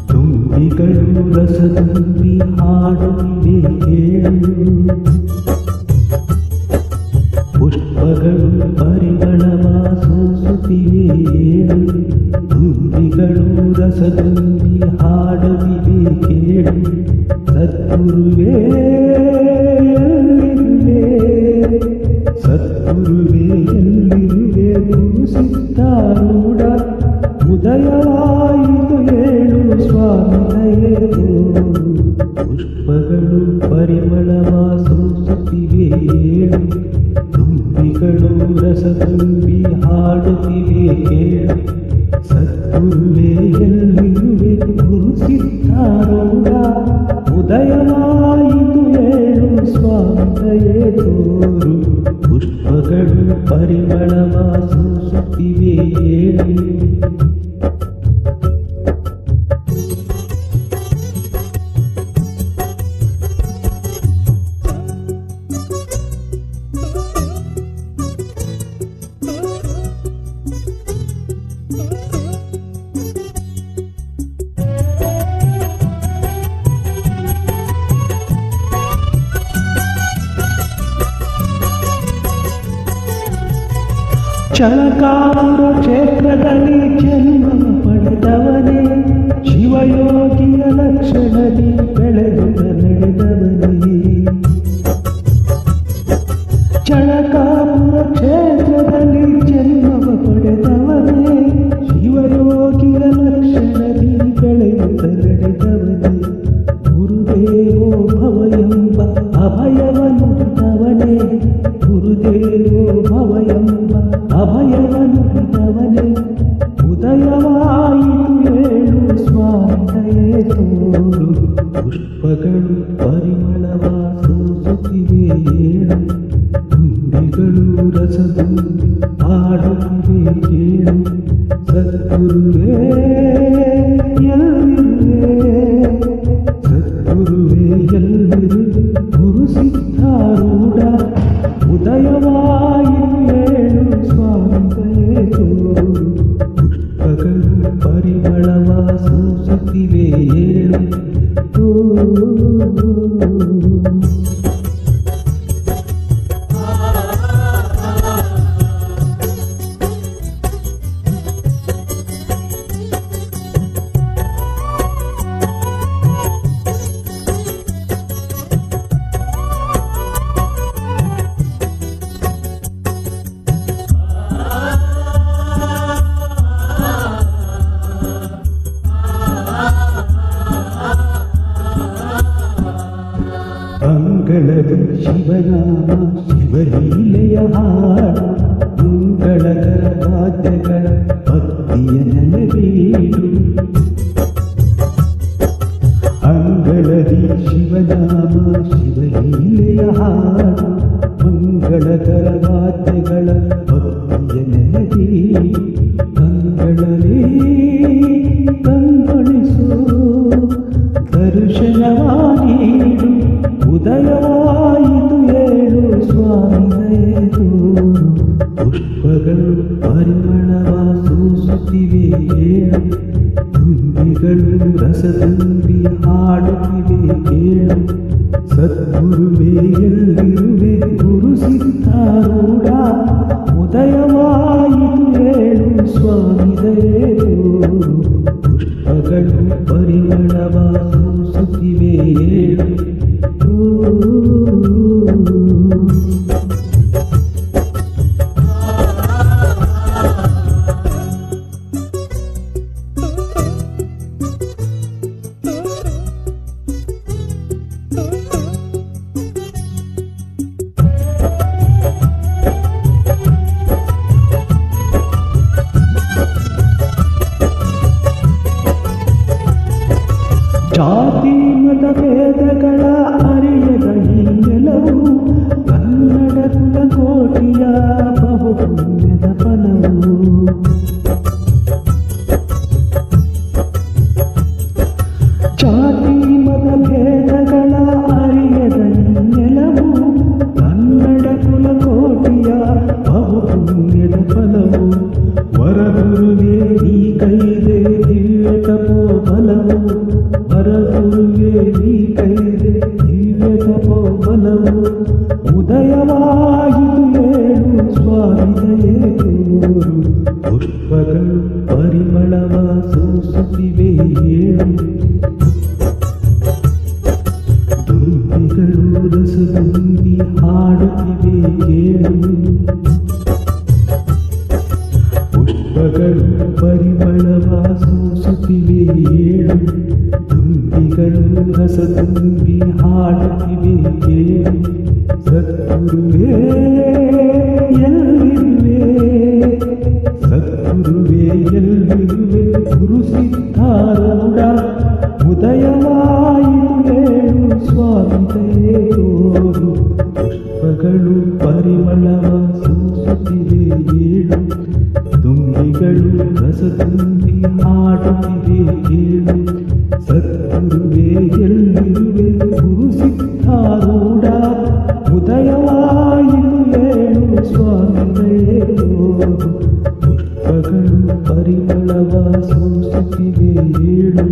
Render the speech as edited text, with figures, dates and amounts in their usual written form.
ತುಂಬಿಗಳು ರಸದುಂಬಿ ಹಾಡುತ್ತಿವೆ ಕೇಳು. ಪುಷ್ಪಗಳು ಪರಿಮಳವ ಸೂಸುತ್ತಿವೆ ಏಳು. ತುಂಬಿಗಳು ರಸದುಂಬಿ ಹಾಡುತ್ತಿವೆ ಕೇಳು. ಸದ್ಗುರುವೇ ಎಲ್ಲಿರುವೆ, ಸದ್ಗುರುವೇ ಎಲ್ಲಿರುವೆ, ಗುರು ಸಿದ್ಧಾರೂಢ ಉದಯವಾಯಿತು ಏಳು ಸ್ವಾಮಿ ದಯೆಯೋ. ಪುಷ್ಪಗಳು ಪರಿಮಳವ ಸೂಸುತ್ತಿವೆ ಏಳು. ತುಂಬಿಗಳು ರಸದುಂಬಿ ಹಾಡುತ್ತಿವೆ ಕೇಳು. ಸದ್ಗುರುವೇ ಎಲ್ಲಿರುವೆ, ಗುರು ಸಿದ್ಧಾರೂಢ ಉದಯವಾಯಿತು ಏಳು ಸ್ವಾಮಿ ದಯೆ ತೋರು. ಪುಷ್ಪಗಳು ಪರಿಮಳವ ಸೂಸುತ್ತಿವೆ ಏಳು. ಚಳಕಾಪುರ ಕ್ಷೇತ್ರದಲ್ಲಿ ಜನ್ಮ ಪಡೆದವನೇ, ಶಿವಯೋಗಿಯ ಲಕ್ಷಣದಿ ಬೆಳೆದುದ ನಡೆದವನೇ. ಚಳಕಾಪುರ ಕ್ಷೇತ್ರದಲ್ಲಿ ಜನ್ಮ ಪಡೆದವನೇ, ಶಿವಯೋಗಿಯ ಲಕ್ಷಣದಿ ಬೆಳೆಯುತ್ತ ನಡೆದವನೇ. ಗುರುದೇವೋ ಭವ ಎಂಬ ಅಭಯವನುತ್ತವನೇ, ಗುರುದೇವೋ ಭವ ಎಂಬ ಅಭಯವನುತ್ತವನೇ. ಉದಯವಾಯಿತು ಏಳು ಸ್ವಾಮಿ ದಯೆ ತೋರು. ಪುಷ್ಪಗಳು ಪರಿಮಳವ ಸೂಸುತ್ತಿವೆ ಏಳು. ತುಂಬಿಗಳು ರಸದುಂಬಿ ಹಾಡುತ್ತಿವೆ ಕೇಳು. ಸದ್ಗುರುವೇ ಎಲ್ಲಿರುವೆ, ಸದ್ಗುರುವೇ ಎಲ್ಲಿರುವೆ, ಗುರು ಸಿದ್ಧಾರೂಢ ಉದಯವಾಯಿತು ಏಳು ಸ್ವಾಮಿ ದಯೆ ತೋರು. ಪುಷ್ಪಗಳು ಪರಿಮಳವ ಸೂಸುತ್ತಿವೆ ಏಳು. ಮಂಗಳದ ಶಿವನಾಮ ಶಿವಲೀಲೆಯ ಹಾಡು. ಮಂಗಳಕರ ವಾದ್ಯಗಳ ಭಕ್ತಿಯ ನೆನಪೀಡು. ಅಂಗಳದಿ ಶಿವನಾಮ ಶಿವಲೀಲೆಯ ಹಾಡು. ಮಂಗಳಕರ ವಾದ್ಯಗಳ ಭಕ್ತಿಯ ನೆನಪೀಡು. ಕಂಗಳಲ್ಲಿ ಕಂಗೊಳಿಸು ದರ್ಶನವ ನೀಡು. ಉದಯವಾಯಿತು ಏಳು ಸ್ವಾಮಿ ದಯೆ ತೋರು. ಪುಷ್ಪಗಳು ಪರಿಮಳವ ಸೂಸುತ್ತಿವೆ ಏಳು. ತುಂಬಿಗಳು ರಸದುಂಬಿ ಹಾಡುತ್ತಿವೆ ಕೇಳು. ಸದ್ಗುರುವೇ ಎಲ್ಲಿರುವೆ, ಗುರು ಸಿದ್ಧಾರೂಢ ಉದಯವಾಯಿತು ಏಳು ಸ್ವಾಮಿ ದಯೆ ತೋರು. ಪುಷ್ಪಗಳು ಪರಿಮಳವ ಸೂಸುತ್ತಿವೆ ಏಳು. ಜಾತಿ ಮತ ಭೇದಗಳ ಗುರುವೇ ನೀ ಕೈದೆ ದಿವ್ಯ ತಪೋಬಲವು ವರಗುರುವೇ ನೀ ಕೈದೆ ದಿವ್ಯ ತಪೋಬಲವು ಉದಯವಾಯಿತು ಏಳು ಸ್ವಾಮಿ ದಯೆ ತೋರು ಪುಷ್ಪಗಳು ಪರಿಮಳವ ಸೂಸುತ್ತಿವೆ ಏಳು ದುಂಬಿಗಳು ರಸದುಂಬಿ ಹಾಡುತ್ತಿವೆ ಕೇಳು ಪುಷ್ಪಗಳು ಪರಿಮಳವ ಸೂಸುತ್ತಿವೆ ಏಳು ದುಂಬಿಗಳು ರಸದುಂಬಿ ಹಾಡುತ್ತಿವೆ ಕೇಳು ಸದ್ಗುರುವೇ ಎಲ್ಲಿರುವೆ ಸದ್ಗುರುವೇ ಎಲ್ಲಿರುವೆ ಗುರು ಸಿದ್ಧಾರೂಢ ಉದಯವಾಯಿತು ಏಳು ಸ್ವಾಮಿ ದಯೆ ತೋರು ಪುಷ್ಪಗಳು ಪರಿಮಳವ ಸೂಸುತ್ತಿವೆ ಏಳು ದುಂಬಿಗಳು ರಸದುಂಬಿ ಹಾಡುತ್ತಿವೆ ಕೇಳು ಸದ್ಗುರುವೇ ಎಲ್ಲಿರುವೆ ಗುರು ಸಿದ್ಧಾರೂಢ ಉದಯವಾಯಿತು ಏಳು ಸ್ವಾಮಿ ದಯೆ ತೋರು ಪುಷ್ಪಗಳು ಪರಿಮಳವ ಸೂಸುತ್ತಿವೆ ಏಳು